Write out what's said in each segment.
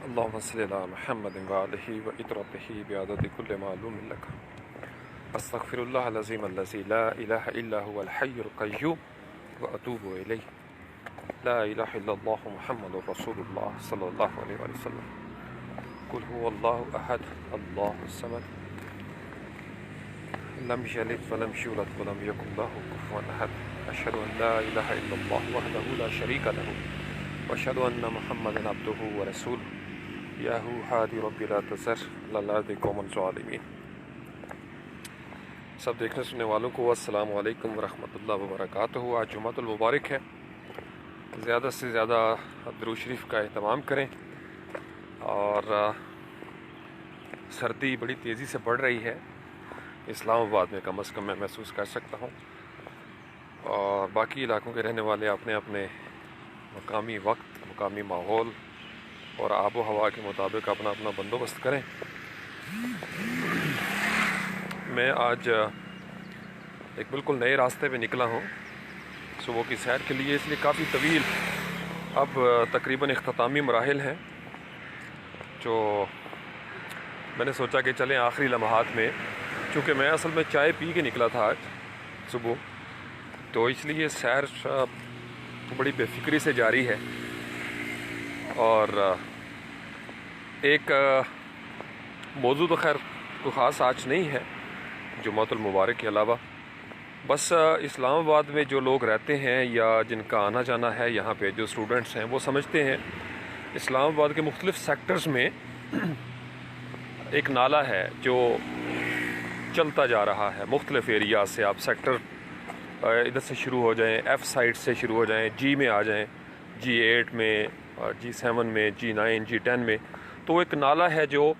अल्लाहुम्मा सल्लि अला मुहम्मदिन व आलिहि व इत्रतिहि बिअददि कुल्लि मालूमिन लक। अस्तगफिरुल्लाहल अज़ीम अल्लज़ी ला इलाहा इल्ला हुवल हय्युल क़य्यूम व अतूबु इलैहि। ला इलाहा इल्लल्लाहु मुहम्मदुर रसूलुल्लाह सल्लल्लाहु अलैहि वसल्लम। कुल हुवल्लाहु अहद अल्लाहुस समद लम यलिद व लम यूलद व लम यकुन लहु कुफुवन अहद। अशहदु अन ला इलाहा इल्लल्लाह वहदहु ला शरीका लहु व अशहदु अन्न मुहम्मदन अब्दुहु व रसूलुहु। याहू हादी रब्बी ला तज़र अलल अर्दि क़ौमन ज़ालिमीन। सब देखने सुनने वालों को अस्सलामु अलैकुम व रहमतुल्लाहि व बरकातुहू। आज जुमातुल मुबारक है, ज़्यादा से ज़्यादा दुरूद शरीफ का एहतमाम करें। और सर्दी बड़ी तेज़ी से बढ़ रही है, इस्लामाबाद में कम अज़ कम मैं महसूस कर सकता हूँ। और बाकी इलाकों के रहने वाले अपने अपने मकामी वक्त, मकामी माहौल और आबो हवा के मुताबिक अपना अपना बंदोबस्त करें। मैं आज एक बिल्कुल नए रास्ते पे निकला हूँ सुबह की सैर के लिए, इसलिए काफ़ी तवील अब तकरीबन इख्तितामी मराहिल हैं, जो मैंने सोचा कि चलें आखिरी लम्हात में। चूँकि मैं असल में चाय पी के निकला था आज सुबह, तो इसलिए सैर बड़ी बेफिक्री से जारी है। और एक मौजू तो खैर कोई ख़ास आज नहीं है जुमातुल मुबारक के अलावा, बस इस्लामाबाद में जो लोग रहते हैं या जिनका आना जाना है यहाँ पे, जो स्टूडेंट्स हैं, वो समझते हैं इस्लामाबाद के मुख्तलिफ़ सेक्टर्स में एक नाला है जो चलता जा रहा है मुख्तलिफ़ एरिया से। आप सेक्टर इधर से शुरू हो जाएं, F साइड से शुरू हो जाएं, G में आ जाएं, G8 में, G7 में, G9, G10 में। तो एक नाला है जो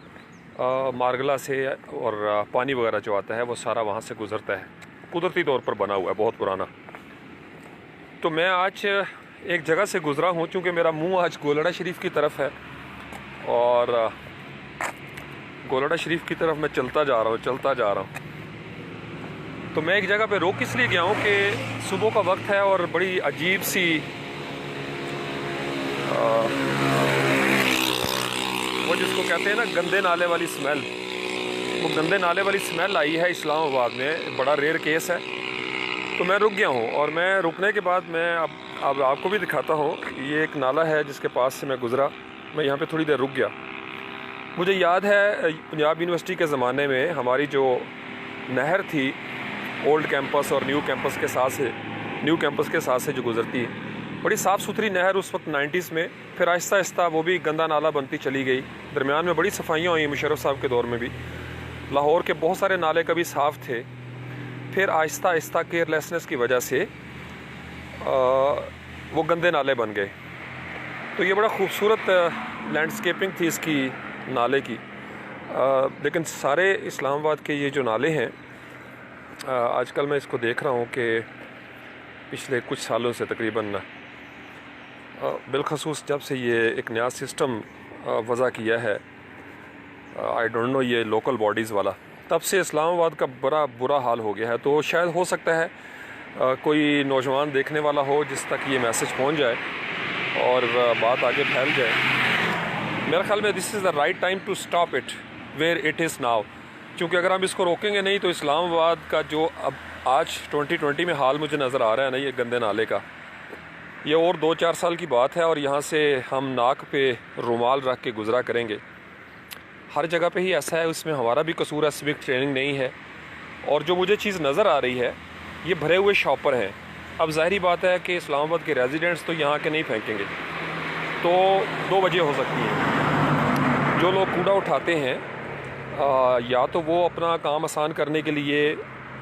मारगला से और पानी वगैरह जो आता है वो सारा वहाँ से गुज़रता है, कुदरती तौर पर बना हुआ है, बहुत पुराना। तो मैं आज एक जगह से गुज़रा हूँ, चूँकि मेरा मुंह आज गोलड़ा शरीफ की तरफ है और गोलड़ा शरीफ की तरफ मैं चलता जा रहा हूँ। तो मैं एक जगह पे रोक इसलिए गया हूँ कि सुबह का वक्त है और बड़ी अजीब सी वो जिसको कहते हैं ना गंदे नाले वाली स्मेल, वो गंदे नाले वाली स्मेल आई है इस्लामाबाद में। बड़ा रेयर केस है। तो मैं रुक गया हूँ और मैं रुकने के बाद मैं अब आपको भी दिखाता हूँ। ये एक नाला है जिसके पास से मैं गुज़रा, मैं यहाँ पे थोड़ी देर रुक गया। मुझे याद है पंजाब यूनिवर्सिटी के ज़माने में हमारी जो नहर थी ओल्ड कैंपस और न्यू कैंपस के साथ से जो गुज़रती है, बड़ी साफ़ सुथरी नहर उस वक्त 90s में। फिर आहिस्ता आहिस्ता वो भी गंदा नाला बनती चली गई। दरमियान में बड़ी सफाइयाँ हुई मुशर्रफ साहब के दौर में भी। लाहौर के बहुत सारे नाले कभी साफ़ थे, फिर आहिस्ता आहिस्ता केयरलेसनेस की वजह से वो गंदे नाले बन गए। तो ये बड़ा खूबसूरत लैंडस्केपिंग थी इसकी नाले की। लेकिन सारे इस्लामाबाद के ये जो नाले हैं, आजकल मैं इसको देख रहा हूँ कि पिछले कुछ सालों से तकरीबन बिलखसूस जब से ये एक नया सिस्टम वज़ा किया है, आई डोंट नो, ये लोकल बॉडीज़ वाला, तब से इस्लामाबाद का बड़ा बुरा हाल हो गया है। तो शायद हो सकता है कोई नौजवान देखने वाला हो जिस तक ये मैसेज पहुंच जाए और बात आगे फैल जाए। मेरे ख्याल में this is the right time to stop it where it is now. क्योंकि अगर हम इसको रोकेंगे नहीं तो इस्लामाबाद का जो अब आज 2020 में हाल मुझे नज़र आ रहा है ना, ये गंदे नाले का, ये और 2-4 साल की बात है। और यहाँ से हम नाक पे रुमाल रख के गुज़रा करेंगे। हर जगह पे ही ऐसा है, उसमें हमारा भी कसूर है, सिविक ट्रेनिंग नहीं है। और जो मुझे चीज़ नज़र आ रही है, ये भरे हुए शॉपर हैं। अब ज़ाहिरी बात है कि इस्लामाबाद के रेजिडेंट्स तो यहाँ के नहीं फेंकेंगे। तो 2 वजह हो सकती हैं। जो लोग कूड़ा उठाते हैं, या तो वो अपना काम आसान करने के लिए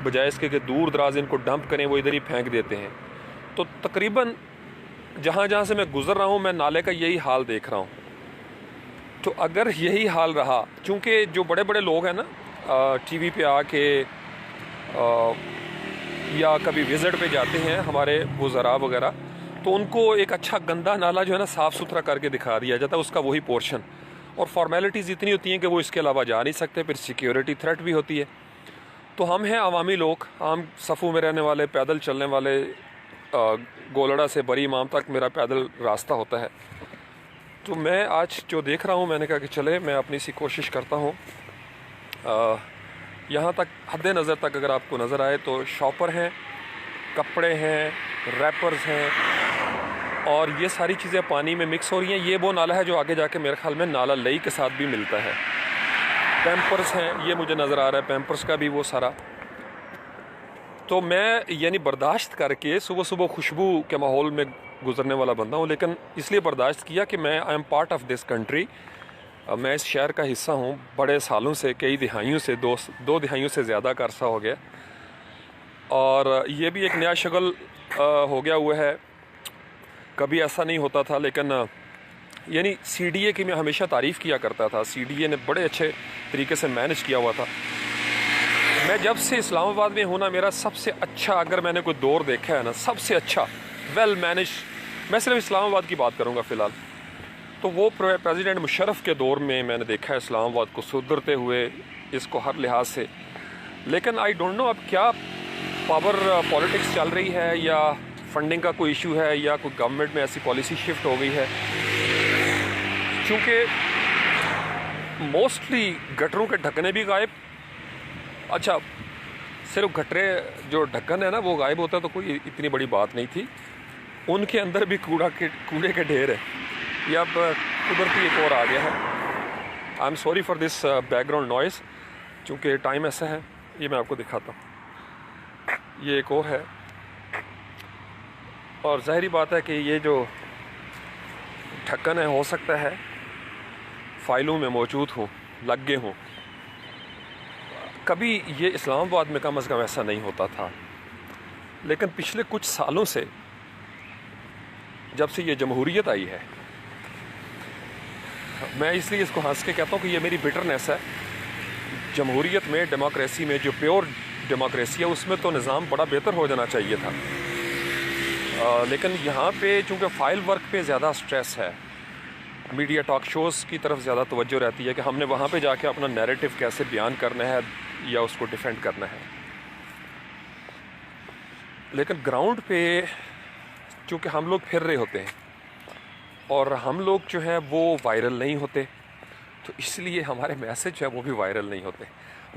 बजाय इसके कि दूर दराज इनको डंप करें, वो इधर ही फेंक देते हैं। तो तकरीबन जहाँ से मैं गुज़र रहा हूँ, मैं नाले का यही हाल देख रहा हूँ। तो अगर यही हाल रहा, चूँकि जो बड़े बड़े लोग हैं ना, टीवी पे आके या कभी विज़िट पे जाते हैं हमारे वज़रा वगैरह, तो उनको एक अच्छा गंदा नाला जो है ना साफ़ सुथरा करके दिखा दिया जाता है, उसका वही पोर्शन। और फॉर्मेलिटीज़ इतनी होती हैं कि वो इसके अलावा जा नहीं सकते, फिर सिक्योरिटी थ्रेट भी होती है। तो हम हैं अवामी लोग, आम सफ़ू में रहने वाले, पैदल चलने वाले। गोलड़ा से बरी इमाम तक मेरा पैदल रास्ता होता है। तो मैं आज जो देख रहा हूँ, मैंने कहा कि चले मैं अपनी सी कोशिश करता हूँ। यहाँ तक हद नज़र तक अगर आपको नज़र आए तो शॉपर हैं, कपड़े हैं, रैपर्स हैं और ये सारी चीज़ें पानी में मिक्स हो रही हैं। ये वो नाला है जो आगे जाके मेरे ख्याल में नाला लई के साथ भी मिलता है। पैम्पर्स हैं, ये मुझे नज़र आ रहा है पैम्पर्स का भी वो सारा। तो मैं यानी बर्दाश्त करके सुबह सुबह खुशबू के माहौल में गुज़रने वाला बंदा हूँ, लेकिन इसलिए बर्दाश्त किया कि मैं I am part of this country. मैं इस शहर का हिस्सा हूँ बड़े सालों से, कई दिहाइयों से, दो दिहाइयों से ज़्यादा का अरसा हो गया। और ये भी एक नया शगल हो गया हुआ है, कभी ऐसा नहीं होता था। लेकिन यानी CDA की मैं हमेशा तारीफ़ किया करता था। CDA ने बड़े अच्छे तरीके से मैनेज किया हुआ था। मैं जब से इस्लामाबाद में हूँ ना, मेरा सबसे अच्छा अगर मैंने कोई दौर देखा है ना, सबसे अच्छा वेल मैनेज, मैं सिर्फ इस्लामाबाद की बात करूँगा फ़िलहाल, तो वो प्रेसिडेंट मुशर्रफ के दौर में मैंने देखा है इस्लामाबाद को सुधरते हुए, इसको हर लिहाज से। लेकिन आई डोंट नो अब क्या पावर पॉलिटिक्स चल रही है या फंडिंग का कोई इशू है या कोई गवर्नमेंट में ऐसी पॉलिसी शिफ्ट हो गई है। चूँकि मोस्टली गटरों के ढक्कने भी गायब, अच्छा सिर्फ गटरे जो ढक्कन है ना वो गायब होता तो कोई इतनी बड़ी बात नहीं थी, उनके अंदर भी कूड़े के ढेर है। ये अब कुदरती एक और आ गया है। I am sorry for this background noise, चूँकि टाइम ऐसा है। ये मैं आपको दिखाता हूँ, ये एक और है। और ज़ाहिरी बात है कि ये जो ढक्कन है हो सकता है फाइलों में मौजूद हों, लग गए हों। कभी ये इस्लामाबाद में कम अज़ कम ऐसा नहीं होता था, लेकिन पिछले कुछ सालों से जब से ये जमहूरियत आई है, मैं इसलिए इसको हंस के कहता हूँ कि ये मेरी बिटरनेस है। जमहूरियत में, डेमोक्रेसी में, जो प्योर डेमोक्रेसी है उसमें तो निज़ाम बड़ा बेहतर हो जाना चाहिए था। लेकिन यहाँ पे चूँकि फ़ाइल वर्क पे ज़्यादा स्ट्रेस है, मीडिया टॉक शोज़ की तरफ ज़्यादा तवज्जो रहती है कि हमने वहाँ पे जाके अपना नैरेटिव कैसे बयान करना है या उसको डिफेंड करना है। लेकिन ग्राउंड पे चूँकि हम लोग फिर रहे होते हैं और हम लोग जो है वो वायरल नहीं होते, तो इसलिए हमारे मैसेज है वो भी वायरल नहीं होते।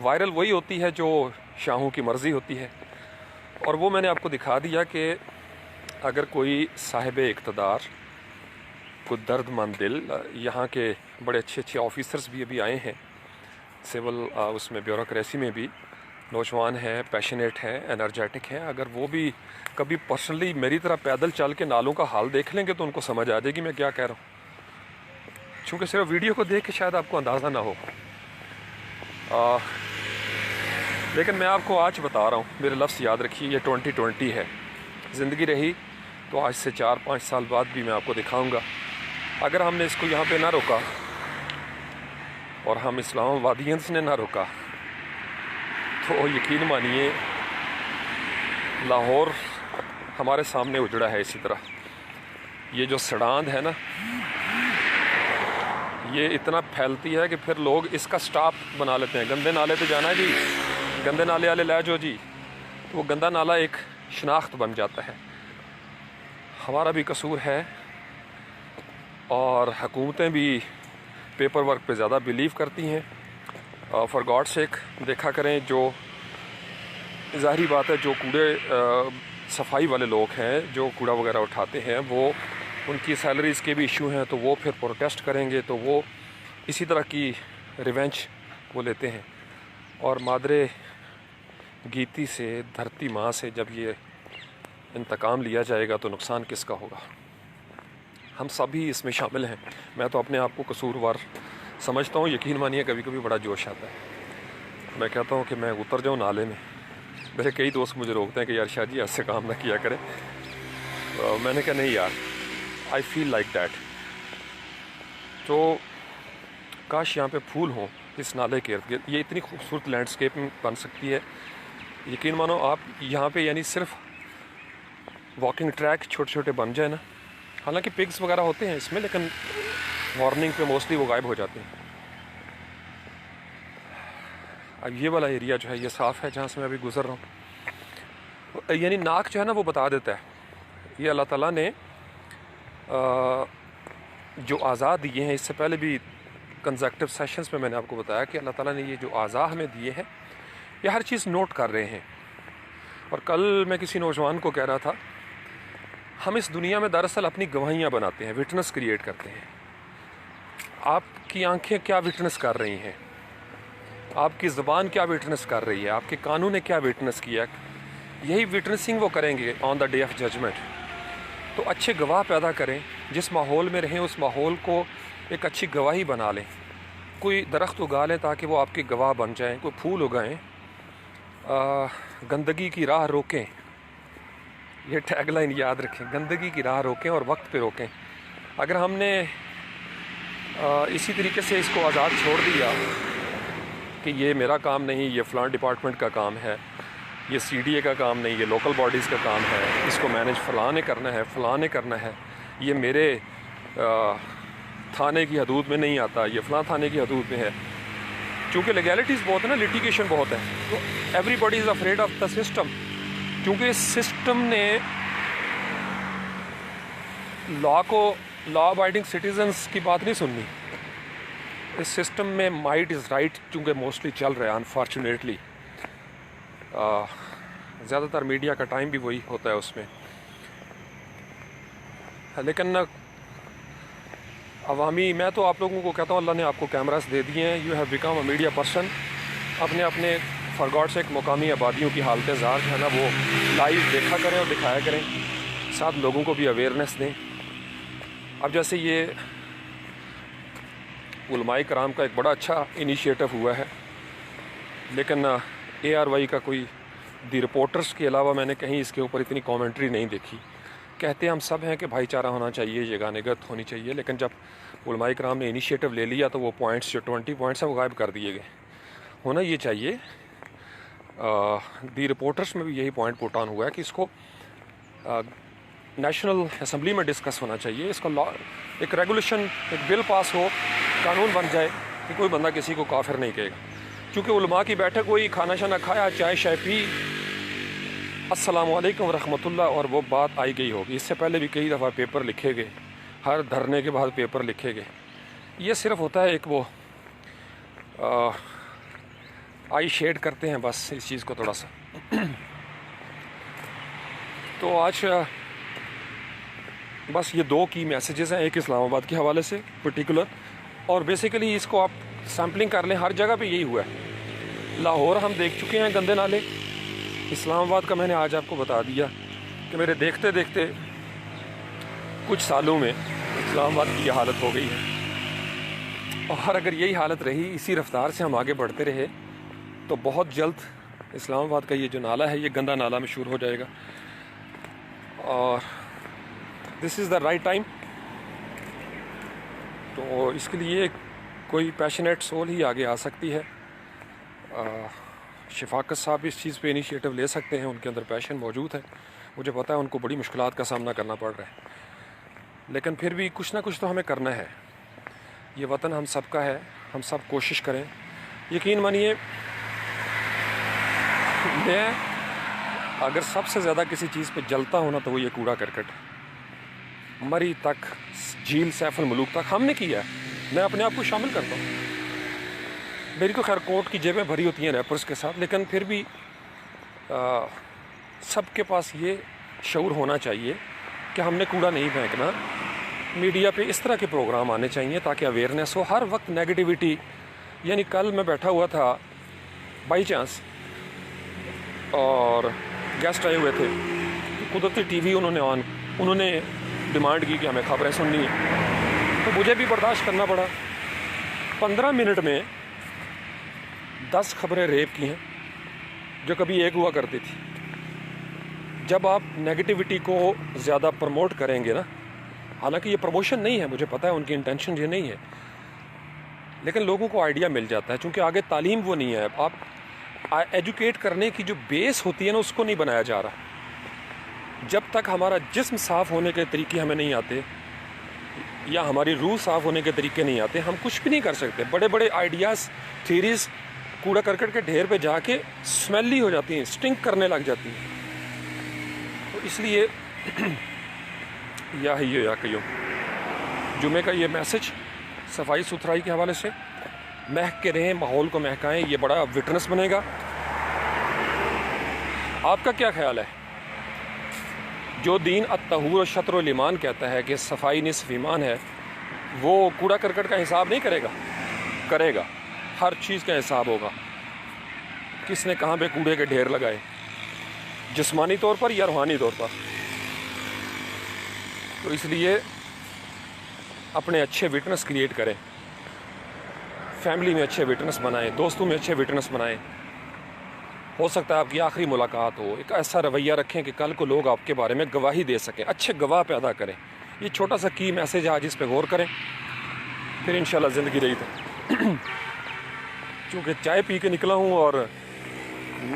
वायरल वही होती है जो शाहों की मर्ज़ी होती है। और वो मैंने आपको दिखा दिया कि अगर कोई साहिब इक़्तिदार, कोई दर्दमंद दिल, यहाँ के बड़े अच्छे अच्छे ऑफिसर्स भी अभी आए हैं सिविल उसमें ब्यूरोक्रेसी में भी, नौजवान हैं, पैशनेट हैं, एनर्जेटिक हैं, अगर वो भी कभी पर्सनली मेरी तरह पैदल चल के नालों का हाल देख लेंगे तो उनको समझ आ जाएगी मैं क्या कह रहा हूँ। चूँकि सिर्फ वीडियो को देख के शायद आपको अंदाज़ा ना हो, लेकिन मैं आपको आज बता रहा हूँ, मेरे लफ्ज़ याद रखिए, ये 2020 है। ज़िंदगी रही तो आज से 4-5 साल बाद भी मैं आपको दिखाऊँगा। अगर हमने इसको यहाँ पे ना रोका और हम इस्लामाबादियंस ने ना रोका तो यकीन मानिए लाहौर हमारे सामने उजड़ा है। इसी तरह ये जो सड़ांध है ना, ये इतना फैलती है कि फिर लोग इसका स्टॉप बना लेते हैं। गंदे नाले पे जाना है जी, गंदे नाले वाले ले जाओ जी, तो वो गंदा नाला एक शनाख्त बन जाता है। हमारा भी कसूर है और हुकूमतें भी पेपर वर्क पे ज़्यादा बिलीव करती हैं। फॉर गॉड सेक देखा करें, जो ज़ाहिरी बात है जो कूड़े सफाई वाले लोग हैं जो कूड़ा वगैरह उठाते हैं, वो उनकी सैलरीज़ के भी इशू हैं, तो वो फिर प्रोटेस्ट करेंगे, तो वो इसी तरह की रिवेंज वो लेते हैं। और मादरे गीती से, धरती माँ से जब ये इंतकाम लिया जाएगा तो नुकसान किसका होगा? हम सभी इसमें शामिल हैं। मैं तो अपने आप को कसूरवार समझता हूँ। यकीन मानिए कभी कभी बड़ा जोश आता है, मैं कहता हूँ कि मैं उतर जाऊँ नाले में। मेरे कई दोस्त मुझे रोकते हैं कि यार शाह जी ऐसे काम ना किया करें। मैंने कहा नहीं यार, आई फील लाइक दैट। तो काश यहाँ पे फूल हों इस नाले के इर्द गिर्द, ये इतनी खूबसूरत लैंडस्केपिंग बन सकती है। यकीन मानो आप यहाँ पे यानी सिर्फ वॉकिंग ट्रैक छोटे छोटे बन जाए ना, हालांकि पिग्स वगैरह होते हैं इसमें, लेकिन मॉर्निंग पे मोस्टली वो गायब हो जाते हैं। अब ये वाला एरिया जो है ये साफ़ है जहाँ से मैं अभी गुज़र रहा हूँ। यानी नाक जो है ना वो बता देता है, ये अल्लाह ताला ने जो आज़ा दिए हैं, इससे पहले भी कंसेक्टिव सेशंस में मैंने आपको बताया कि अल्लाह ताला ने ये जो आज़ा हमें दिए हैं, ये हर चीज़ नोट कर रहे हैं। और कल मैं किसी नौजवान को कह रहा था, हम इस दुनिया में दरअसल अपनी गवाहियाँ बनाते हैं, विटनेस क्रिएट करते हैं। आपकी आंखें क्या विटनेस कर रही हैं, आपकी ज़बान क्या विटनेस कर रही है, आपके कानून ने क्या विटनेस किया, यही विटनेसिंग वो करेंगे on the day of judgement. तो अच्छे गवाह पैदा करें, जिस माहौल में रहें उस माहौल को एक अच्छी गवाही बना लें। कोई दरख्त उगा लें ताकि वो आपके गवाह बन जाएं, कोई फूल उगाएं, गंदगी की राह रोकें। ये टैगलाइन याद रखें, गंदगी की राह रोकें और वक्त पे रोकें। अगर हमने इसी तरीके से इसको आज़ाद छोड़ दिया कि ये मेरा काम नहीं, ये फ़लाँ डिपार्टमेंट का काम है, ये CDA का काम नहीं, ये लोकल बॉडीज़ का काम है, इसको मैनेज फ़लाँ ने करना है, फ़लाँ ने करना है, ये मेरे थाने की हदूद में नहीं आता, ये फ़लाँ थाने की हदूद में है। क्योंकि लीगैलिटीज़ बहुत है ना, लिटिगेशन बहुत है, तो everybody is afraid of the system. क्योंकि इस सिस्टम ने लॉ अबाइडिंग सिटीजन्स की बात नहीं सुननी। इस सिस्टम में माइट इज़ राइट चूँकि मोस्टली चल रहा है, अनफॉर्चुनेटली। ज़्यादातर मीडिया का टाइम भी वही होता है उसमें। लेकिन अवामी, मैं तो आप लोगों को कहता हूँ, अल्लाह ने आपको कैमरास दे दिए हैं, you have become a media person. अपने अपने फॉर गॉड से मुकामी आबादियों की हालत ज़ार जो है ना, वो लाइव देखा करें और दिखाया करें, साथ लोगों को भी अवेयरनेस दें। अब जैसे ये उलमाए कराम का एक बड़ा अच्छा इनिशिएटिव हुआ है, लेकिन ARY का कोई दी रिपोर्टर्स के अलावा मैंने कहीं इसके ऊपर इतनी कमेंट्री नहीं देखी। कहते हम सब हैं कि भाईचारा होना चाहिए, यगानगत होनी चाहिए, लेकिन जब उलमाए कराम ने इनिशिएटिव ले लिया तो वो पॉइंट्स जो 20 पॉइंट्स हैं वो गायब कर दिए गए। होना ये चाहिए, दी रिपोर्टर्स में भी यही पॉइंट पुट ऑन हुआ है कि इसको नेशनल असम्बली में डिस्कस होना चाहिए। इसका लॉ, एक रेगुलेशन, एक बिल पास हो, कानून बन जाए कि कोई बंदा किसी को काफिर नहीं कहेगा। क्योंकि उलमा की बैठक हुई, खाना शाना खाया, चाय शाय पी, अस्सलामु अलैकुम व रहमतुल्लाह, और वो बात आई गई होगी। इससे पहले भी कई दफ़ा पेपर लिखे गए, हर धरने के बाद पेपर लिखे गए। ये सिर्फ होता है एक वो आई शेड करते हैं बस इस चीज़ को थोड़ा सा। तो आज बस ये दो की मैसेजेस हैं, एक इस्लामाबाद के हवाले से पर्टिकुलर, और बेसिकली इसको आप सैम्पलिंग कर लें, हर जगह पे यही हुआ है। लाहौर हम देख चुके हैं गंदे नाले, इस्लामाबाद का मैंने आज आपको बता दिया कि मेरे देखते देखते कुछ सालों में इस्लामाबाद की ये हालत हो गई है। और अगर यही हालत रही, इसी रफ्तार से हम आगे बढ़ते रहे, तो बहुत जल्द इस्लामाबाद का ये जो नाला है, ये गंदा नाला में शुरू हो जाएगा। और this is the right time. तो इसके लिए कोई पैशनेट सोल ही आगे आ सकती है। शफाकत साहब इस चीज़ पे इनिशिएटिव ले सकते हैं, उनके अंदर पैशन मौजूद है। मुझे पता है उनको बड़ी मुश्किलात का सामना करना पड़ रहा है, लेकिन फिर भी कुछ ना कुछ तो हमें करना है। ये वतन हम सब का है, हम सब कोशिश करें। यकीन मानिए, मैं अगर सबसे ज़्यादा किसी चीज़ पे जलता हूँ ना, तो वो ये कूड़ा करकट। मरी तक, झील सैफुल मुलूक तक हमने किया है, मैं अपने आप को शामिल करता हूँ। मेरी तो खैर कोट की जेबें भरी होती हैं रैपर्स के साथ, लेकिन फिर भी सबके पास ये शऊर होना चाहिए कि हमने कूड़ा नहीं फेंकना। मीडिया पे इस तरह के प्रोग्राम आने चाहिए ताकि अवेयरनेस हो। हर वक्त नेगेटिविटी, यानी कल मैं बैठा हुआ था बाई चांस, और गेस्ट आए हुए थे, कुदरती TV उन्होंने डिमांड की कि हमें खबरें सुननी है, तो मुझे भी बर्दाश्त करना पड़ा। 15 मिनट में 10 खबरें रेप की हैं, जो कभी एक हुआ करती थी। जब आप नेगेटिविटी को ज़्यादा प्रमोट करेंगे ना, हालांकि ये प्रमोशन नहीं है, मुझे पता है उनकी इंटेंशन ये नहीं है, लेकिन लोगों को आइडिया मिल जाता है। क्योंकि आगे तालीम वो नहीं है, आप एजुकेट करने की जो बेस होती है ना, उसको नहीं बनाया जा रहा। जब तक हमारा जिस्म साफ़ होने के तरीके हमें नहीं आते, या हमारी रूह साफ़ होने के तरीके नहीं आते, हम कुछ भी नहीं कर सकते। बड़े बड़े आइडियाज़, थीरीज़ कूड़ा करकट के ढेर पे जाके स्मेली हो जाती हैं, स्टिंक करने लग जाती हैं। तो इसलिए या कहियो जुमे का ये मैसेज सफाई सुथराई के हवाले से, महक के रहें, माहौल को महकाएं, ये बड़ा विटनेस बनेगा। आपका क्या ख्याल है? जो दीन अत्तहूर शत्रुल ईमान कहता है कि सफाई निस्फ ईमान है, वो कूड़ा करकट का हिसाब नहीं करेगा? करेगा। हर चीज़ का हिसाब होगा। किसने कहाँ पे कूड़े के ढेर लगाए, जिस्मानी तौर पर या रूहानी तौर पर। तो इसलिए अपने अच्छे विटनेस क्रिएट करें, फैमिली में अच्छे विटनेस बनाएं, दोस्तों में अच्छे विटनेस बनाएं। हो सकता है आपकी आखिरी मुलाकात हो, एक ऐसा रवैया रखें कि कल को लोग आपके बारे में गवाही दे सकें, अच्छे गवाह पैदा करें। ये छोटा सा की मैसेज आज इस पे गौर करें, फिर इंशाल्लाह ज़िंदगी रही तो। चूँकि चाय पी के निकला हूँ और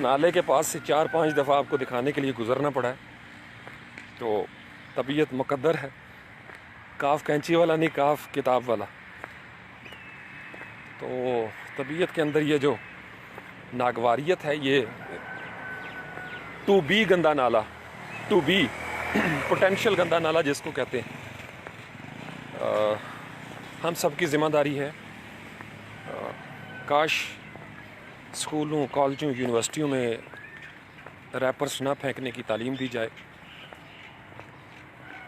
नाले के पास से 4-5 दफ़ा आपको दिखाने के लिए गुज़रना पड़ा है, तो तबीयत मुकद्दर है। काफ कैंची वाला नहीं, काफ किताब वाला। तो तबीयत के अंदर ये जो नागवारियत है, ये टू बी गंदा नाला, टू बी पोटेंशियल गंदा नाला जिसको कहते हैं, हम सब की ज़िम्मेदारी है। काश स्कूलों, कॉलेजों, यूनिवर्सिटियों में रैपर्स ना फेंकने की तालीम दी जाए,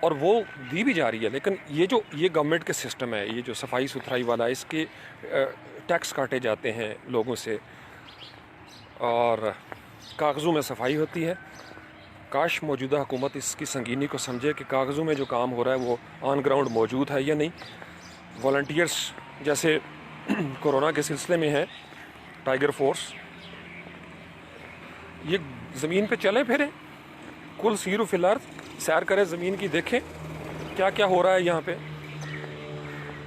और वो दी भी जा रही है। लेकिन ये गवर्नमेंट के सिस्टम है, ये जो सफाई सुथराई वाला, इसके टैक्स काटे जाते हैं लोगों से और कागज़ों में सफाई होती है। काश मौजूदा हुकूमत इसकी संगीनी को समझे कि कागज़ों में जो काम हो रहा है वो ऑन ग्राउंड मौजूद है या नहीं। वॉलंटियर्स जैसे कोरोना के सिलसिले में है टाइगर फोर्स, ये ज़मीन पे चले फिरें, कुल सीरो फिल अर्थ, सैर करें ज़मीन की, देखें क्या क्या हो रहा है यहाँ पे।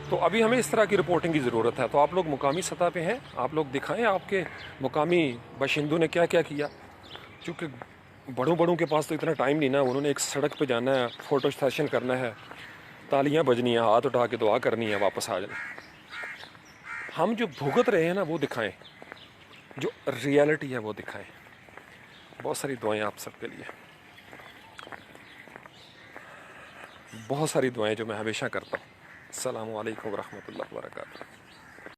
तो अभी हमें इस तरह की रिपोर्टिंग की ज़रूरत है। तो आप लोग मुकामी सतह पे हैं, आप लोग दिखाएं आपके मुकामी बाशिंदों ने क्या क्या किया। क्योंकि बड़ों के पास तो इतना टाइम नहीं ना, उन्होंने एक सड़क पे जाना है, फ़ोटो सेशन करना है, तालियां बजनी है, हाथ उठा के दुआ करनी है, वापस आ जाना। हम जो भुगत रहे हैं ना वो दिखाएं, जो रियलिटी है वो दिखाएं। बहुत सारी दुआएं आप सबके लिए, बहुत सारी दुआएं जो मैं हमेशा करता हूँ। अस्सलामु अलैकुम व रहमतुल्लाहि व बरकातुहू।